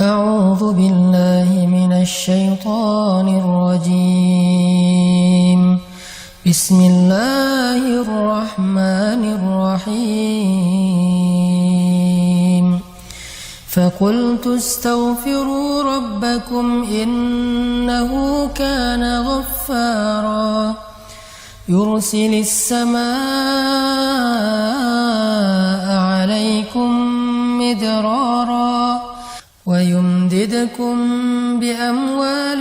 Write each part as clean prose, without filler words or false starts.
أعوذ بالله من الشيطان الرجيم بسم الله الرحمن الرحيم فقلت استغفروا ربكم إنه كان غفارا يرسل السماء عليكم مدرارا ويمددكم بأموال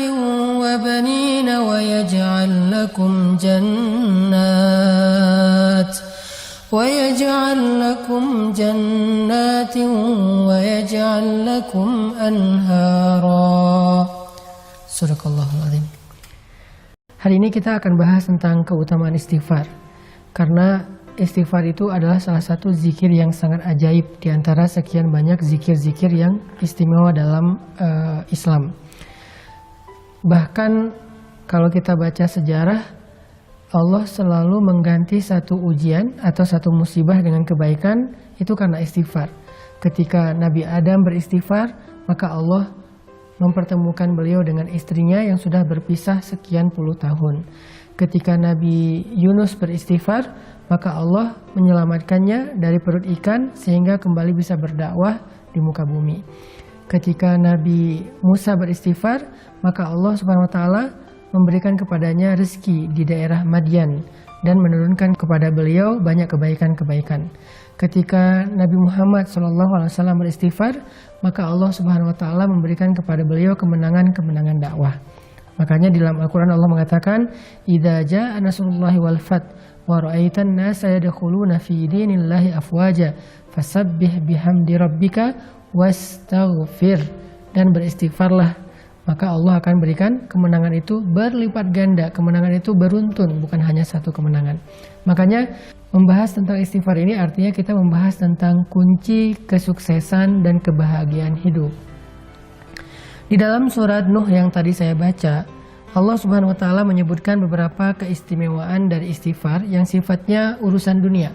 وبنين ويجعل لكم جنات ويجعل لكم أنهارا. Sadaqallahul Azim. Hari ini kita akan bahas tentang keutamaan istighfar, karena istighfar itu adalah salah satu zikir yang sangat ajaib di antara sekian banyak zikir-zikir yang istimewa dalam Islam. Bahkan kalau kita baca sejarah, Allah selalu mengganti satu ujian atau satu musibah dengan kebaikan itu karena istighfar. Ketika Nabi Adam beristighfar, maka Allah mempertemukan beliau dengan istrinya yang sudah berpisah sekian puluh tahun. Ketika Nabi Yunus beristighfar, maka Allah menyelamatkannya dari perut ikan sehingga kembali bisa berdakwah di muka bumi. Ketika Nabi Musa beristighfar, maka Allah Subhanahu wa taala memberikan kepadanya rezeki di daerah Madian dan menurunkan kepada beliau banyak kebaikan-kebaikan. Ketika Nabi Muhammad SAW beristighfar, maka Allah Subhanahu wa taala memberikan kepada beliau kemenangan-kemenangan dakwah. Makanya di dalam Al-Qur'an Allah mengatakan, "Idza jaa nasrullahi wal fath wa ra'aitan nasa yadkhuluna fi dinillahi afwaja fasabbih bihamdi rabbika wastaghfir." Dan beristighfarlah, maka Allah akan berikan kemenangan itu berlipat ganda. Kemenangan itu beruntun, bukan hanya satu kemenangan. Makanya membahas tentang istighfar ini artinya kita membahas tentang kunci kesuksesan dan kebahagiaan hidup. Di dalam surat Nuh yang tadi saya baca, Allah Subhanahu wa taala menyebutkan beberapa keistimewaan dari istighfar yang sifatnya urusan dunia.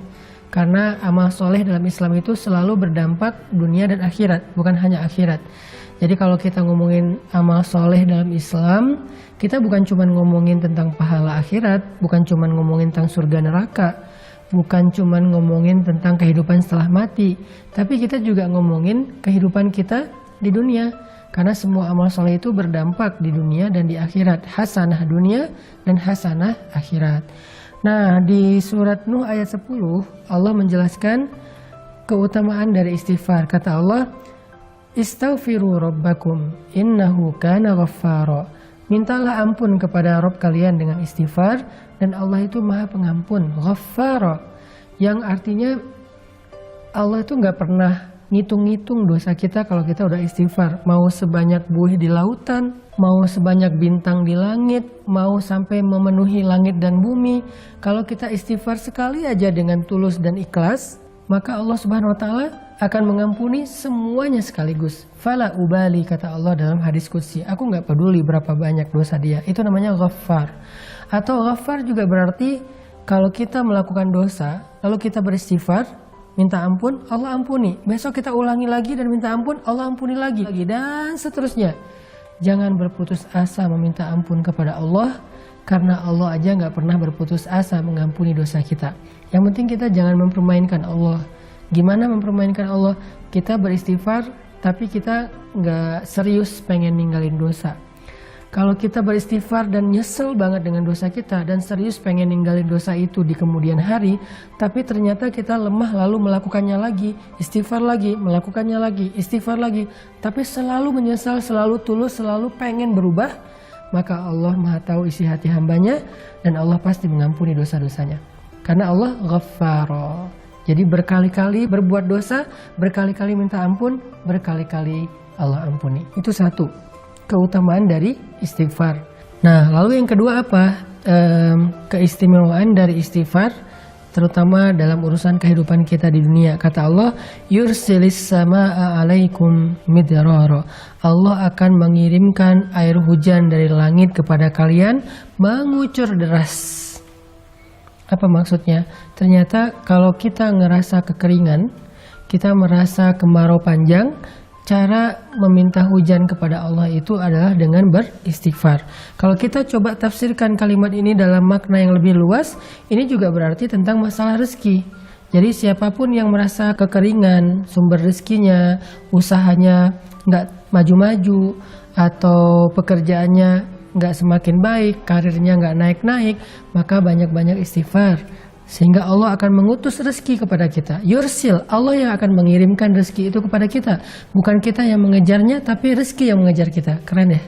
Karena amal soleh dalam Islam itu selalu berdampak dunia dan akhirat, bukan hanya akhirat. Jadi kalau kita ngomongin amal soleh dalam Islam, kita bukan cuma ngomongin tentang pahala akhirat, bukan cuma ngomongin tentang surga neraka, bukan cuma ngomongin tentang kehidupan setelah mati, tapi kita juga ngomongin kehidupan kita di dunia. Karena semua amal soleh itu berdampak di dunia dan di akhirat, hasanah dunia dan hasanah akhirat. Nah, di surat Nuh ayat 10, Allah menjelaskan keutamaan dari istighfar. Kata Allah, "Istaghfiru rabbakum innahu kana ghaffara." Mintalah ampun kepada Rabb kalian dengan istighfar, dan Allah itu Maha Pengampun, Ghaffara, yang artinya Allah itu nggak pernah ngitung-ngitung dosa kita kalau kita udah istighfar. Mau sebanyak buih di lautan, mau sebanyak bintang di langit, mau sampai memenuhi langit dan bumi, kalau kita istighfar sekali aja dengan tulus dan ikhlas, maka Allah Subhanahu wa taala akan mengampuni semuanya sekaligus. Fala ubali, kata Allah dalam hadis qudsi, aku nggak peduli berapa banyak dosa dia. Itu namanya Ghaffar. Atau Ghaffar juga berarti kalau kita melakukan dosa lalu kita beristighfar, minta ampun, Allah ampuni. Besok kita ulangi lagi dan minta ampun, Allah ampuni lagi, dan seterusnya. Jangan berputus asa meminta ampun kepada Allah, karena Allah aja nggak pernah berputus asa mengampuni dosa kita. Yang penting kita jangan mempermainkan Allah. Gimana mempermainkan Allah? Kita beristighfar, tapi kita nggak serius pengen ninggalin dosa. Kalau kita beristighfar dan nyesel banget dengan dosa kita dan serius pengen ninggalin dosa itu di kemudian hari, tapi ternyata kita lemah lalu melakukannya lagi, istighfar lagi, melakukannya lagi, istighfar lagi, tapi selalu menyesal, selalu tulus, selalu pengen berubah, maka Allah Maha tahu isi hati hambanya dan Allah pasti mengampuni dosa-dosanya. Karena Allah Ghaffara. Jadi berkali-kali berbuat dosa, berkali-kali minta ampun, berkali-kali Allah ampuni. Itu satu keutamaan dari istighfar. Nah, lalu yang kedua apa? Keistimewaan dari istighfar, terutama dalam urusan kehidupan kita di dunia. Kata Allah, yursilis samaa alaikum midrara. Allah akan mengirimkan air hujan dari langit kepada kalian mengucur deras. Apa maksudnya? Ternyata kalau kita ngerasa kekeringan, kita merasa kemarau panjang, cara meminta hujan kepada Allah itu adalah dengan beristighfar. Kalau kita coba tafsirkan kalimat ini dalam makna yang lebih luas, ini juga berarti tentang masalah rezeki. Jadi siapapun yang merasa kekeringan, sumber rezekinya, usahanya nggak maju-maju, atau pekerjaannya nggak semakin baik, karirnya nggak naik-naik, maka banyak-banyak istighfar. Sehingga Allah akan mengutus rezeki kepada kita. Yursil, Allah yang akan mengirimkan rezeki itu kepada kita. Bukan kita yang mengejarnya, tapi rezeki yang mengejar kita. Keren ya?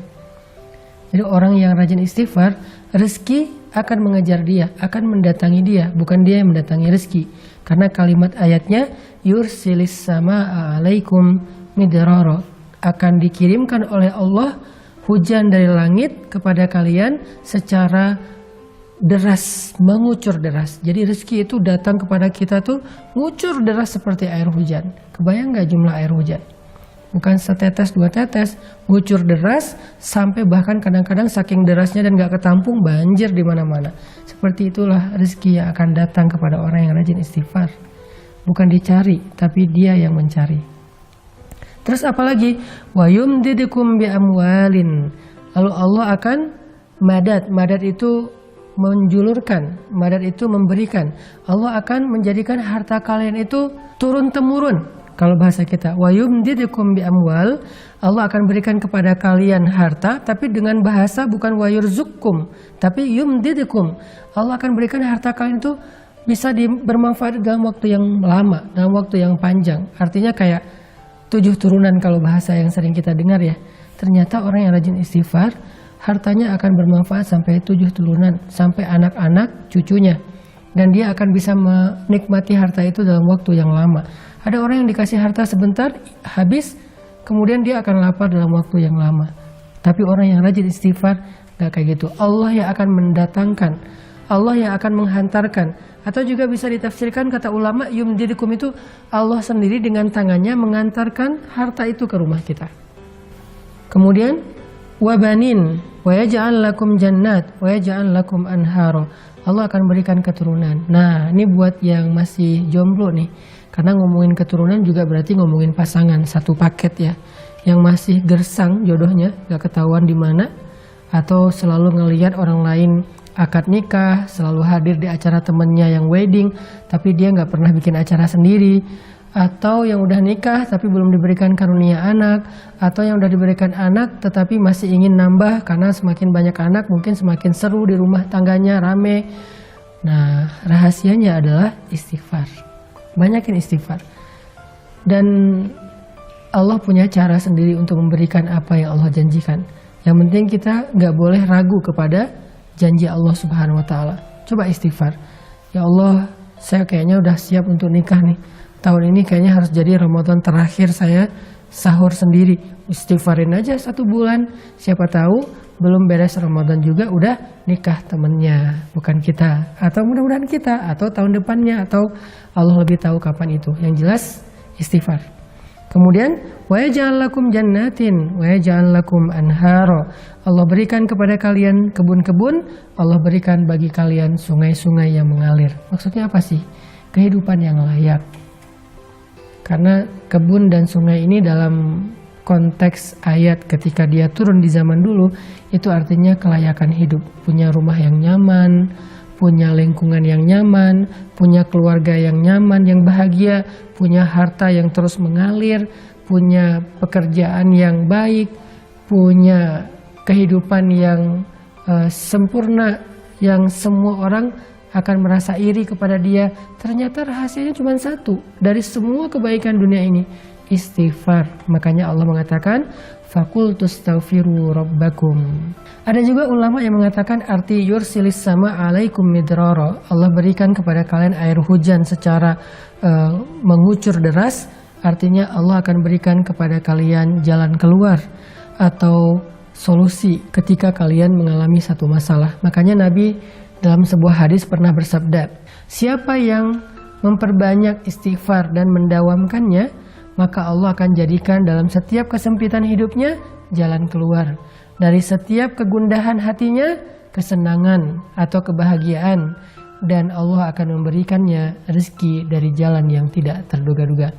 Jadi orang yang rajin istighfar, rezeki akan mengejar dia, akan mendatangi dia. Bukan dia yang mendatangi rezeki. Karena kalimat ayatnya, yursilis sama'a alaikum midrara. Akan dikirimkan oleh Allah hujan dari langit kepada kalian secara deras, mengucur deras. Jadi rezeki itu datang kepada kita tuh ngucur deras seperti air hujan. Kebayang gak jumlah air hujan? Bukan setetes dua tetes, ngucur deras sampai bahkan kadang-kadang saking derasnya dan gak ketampung banjir di mana-mana. Seperti itulah rezeki yang akan datang kepada orang yang rajin istighfar. Bukan dicari, tapi dia yang mencari. Terus apalagi? Wa yumdidukum bi amwalin. Lalu Allah akan madad itu menjulurkan, madad itu memberikan. Allah akan menjadikan harta kalian itu turun-temurun. Kalau bahasa kita, wa yumdidukum bi amwal, Allah akan berikan kepada kalian harta, tapi dengan bahasa bukan wa yurzukum, tapi yumdidukum. Allah akan berikan harta kalian itu bisa bermanfaat dalam waktu yang lama, dalam waktu yang panjang. Artinya kayak 7 turunan kalau bahasa yang sering kita dengar ya. Ternyata orang yang rajin istighfar, hartanya akan bermanfaat sampai 7 turunan, sampai anak-anak cucunya. Dan dia akan bisa menikmati harta itu dalam waktu yang lama. Ada orang yang dikasih harta sebentar, habis, kemudian dia akan lapar dalam waktu yang lama. Tapi orang yang rajin istighfar, gak kayak gitu. Allah yang akan mendatangkan, Allah yang akan menghantarkan. Atau juga bisa ditafsirkan kata ulama, yumdidukum itu Allah sendiri dengan tangannya mengantarkan harta itu ke rumah kita. Kemudian, wabanin wa yaj'al lakum jannat wa yaj'al lakum anhara. Allah akan berikan keturunan. Nah, ini buat yang masih jomblo nih. Karena ngomongin keturunan juga berarti ngomongin pasangan, satu paket ya. Yang masih gersang jodohnya, gak ketahuan di mana, atau selalu ngelihat orang lain akad nikah, selalu hadir di acara temennya yang wedding, tapi dia gak pernah bikin acara sendiri. Atau yang udah nikah tapi belum diberikan karunia anak, atau yang udah diberikan anak tetapi masih ingin nambah karena semakin banyak anak mungkin semakin seru di rumah tangganya, rame. Nah, rahasianya adalah istighfar. Banyakin istighfar. Dan Allah punya cara sendiri untuk memberikan apa yang Allah janjikan. Yang penting kita gak boleh ragu kepada janji Allah Subhanahu wa Ta'ala. Coba istighfar. Ya Allah, saya kayaknya udah siap untuk nikah nih. Tahun ini kayaknya harus jadi Ramadan terakhir saya sahur sendiri. Istighfarin aja 1 bulan. Siapa tahu belum beres Ramadan juga udah nikah temennya, bukan kita. Atau mudah-mudahan kita, atau tahun depannya, atau Allah lebih tahu kapan itu. Yang jelas istighfar. Kemudian wa yaj'al lakum jannatin wa yaj'al lakum anhara. Allah berikan kepada kalian kebun-kebun, Allah berikan bagi kalian sungai-sungai yang mengalir. Maksudnya apa sih? Kehidupan yang layak. Karena kebun dan sungai ini dalam konteks ayat ketika dia turun di zaman dulu, itu artinya kelayakan hidup. Punya rumah yang nyaman, punya lingkungan yang nyaman, punya keluarga yang nyaman, yang bahagia, punya harta yang terus mengalir, punya pekerjaan yang baik, punya kehidupan yang sempurna, yang semua orang akan merasa iri kepada dia. Ternyata rahasianya cuma satu dari semua kebaikan dunia ini, istighfar. Makanya Allah mengatakan faqultu astaghfiru rabbakum. Ada juga ulama yang mengatakan arti yursilis sama alaikum midrara. Allah berikan kepada kalian air hujan secara mengucur deras. Artinya Allah akan berikan kepada kalian jalan keluar atau solusi ketika kalian mengalami satu masalah. Makanya Nabi dalam sebuah hadis pernah bersabda, siapa yang memperbanyak istighfar dan mendawamkannya, maka Allah akan jadikan dalam setiap kesempitan hidupnya jalan keluar. Dari setiap kegundahan hatinya, kesenangan atau kebahagiaan. Dan Allah akan memberikannya rezeki dari jalan yang tidak terduga-duga.